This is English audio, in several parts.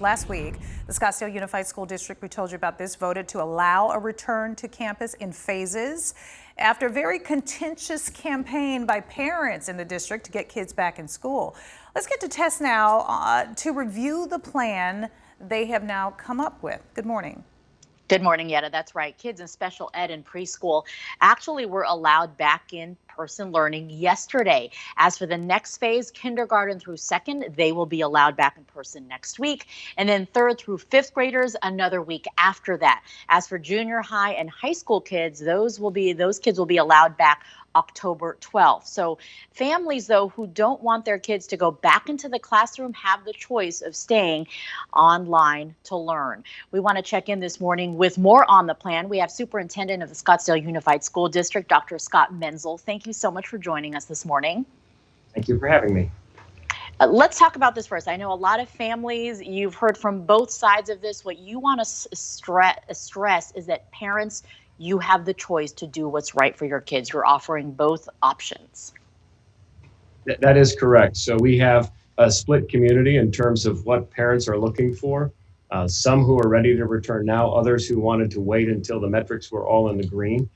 Last week, the Scottsdale Unified School District, we told you about this, voted to allow a return to campus in phases after a very contentious campaign by parents in the district to get kids back in school. Let's get to Tess now to review the plan they have now come up with. Good morning. Good morning, Yetta. That's right. Kids in special ed and preschool actually were allowed back in person learning yesterday. As for the next phase, kindergarten through second, they will be allowed back in person next week. And then third through fifth graders, another week after that. As for junior high and high school kids, those kids will be allowed back October 12th. So families, though, who don't want their kids to go back into the classroom have the choice of staying online to learn. We want to check in this morning with more on the plan. We have Superintendent of the Scottsdale Unified School District, Dr. Scott Menzel. Thank you so much for joining us this morning. Thank you for having me. Let's talk about this first. I know a lot of families, you've heard from both sides of this. What you want to stress is that parents, you have the choice to do what's right for your kids. You're offering both options. That is correct. So we have a split community in terms of what parents are looking for. Some who are ready to return now, others who wanted to wait until the metrics were all in the green.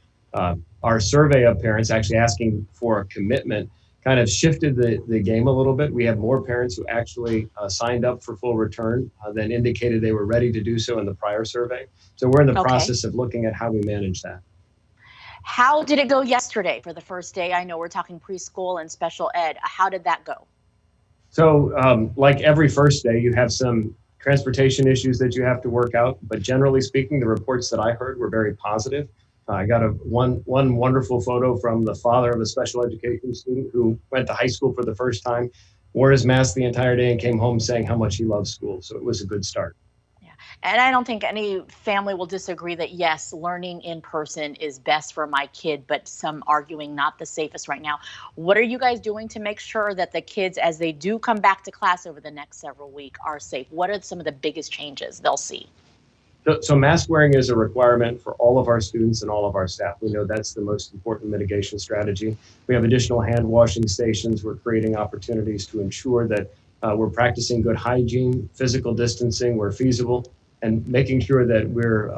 Our survey of parents actually asking for a commitment kind of shifted the game a little bit. We have more parents who actually signed up for full return than indicated they were ready to do so in the prior survey. So we're in the process of looking at how we manage that. How did it go yesterday for the first day? I know we're talking preschool and special ed. How did that go? So like every first day, you have some transportation issues that you have to work out. But generally speaking, the reports that I heard were very positive. I got one wonderful photo from the father of a special education student who went to high school for the first time, wore his mask the entire day and came home saying how much he loves school. So it was a good start. Yeah, and I don't think any family will disagree that, yes, learning in person is best for my kid, but some arguing not the safest right now. What are you guys doing to make sure that the kids, as they do come back to class over the next several weeks, are safe? What are some of the biggest changes they'll see? So mask wearing is a requirement for all of our students and all of our staff. We know that's the most important mitigation strategy. We have additional hand washing stations. We're creating opportunities to ensure that we're practicing good hygiene, physical distancing where feasible, and making sure that we're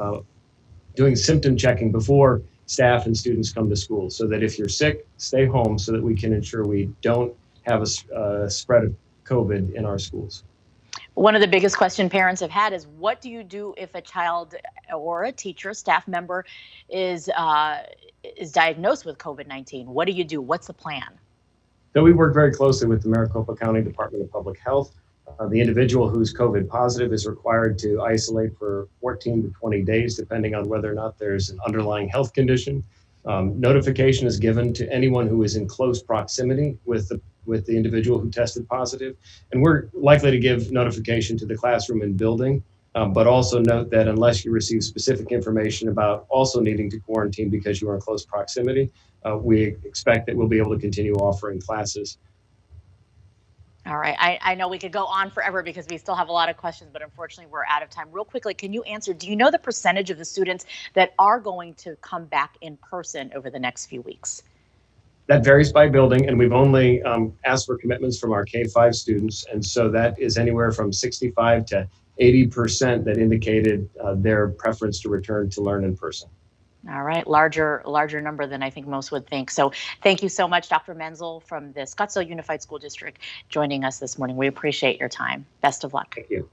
doing symptom checking before staff and students come to school, so that if you're sick, stay home so that we can ensure we don't have a spread of COVID in our schools. One of the biggest questions parents have had is, what do you do if a child or a teacher, staff member is diagnosed with COVID-19? What do you do? What's the plan? So we work very closely with the Maricopa County Department of Public Health. The individual who's COVID positive is required to isolate for 14 to 20 days, depending on whether or not there's an underlying health condition. Notification is given to anyone who is in close proximity with the individual who tested positive. And we're likely to give notification to the classroom and building, but also note that unless you receive specific information about also needing to quarantine because you are in close proximity, we expect that we'll be able to continue offering classes. All right. I know we could go on forever because we still have a lot of questions, but unfortunately we're out of time. Real quickly, can you answer, do you know the percentage of the students that are going to come back in person over the next few weeks? That varies by building, and we've only asked for commitments from our K-5 students, and so that is anywhere from 65 to 80% that indicated their preference to return to learn in person. All right, larger number than I think most would think. So thank you so much, Dr. Menzel from the Scottsdale Unified School District, joining us this morning. We appreciate your time. Best of luck. Thank you.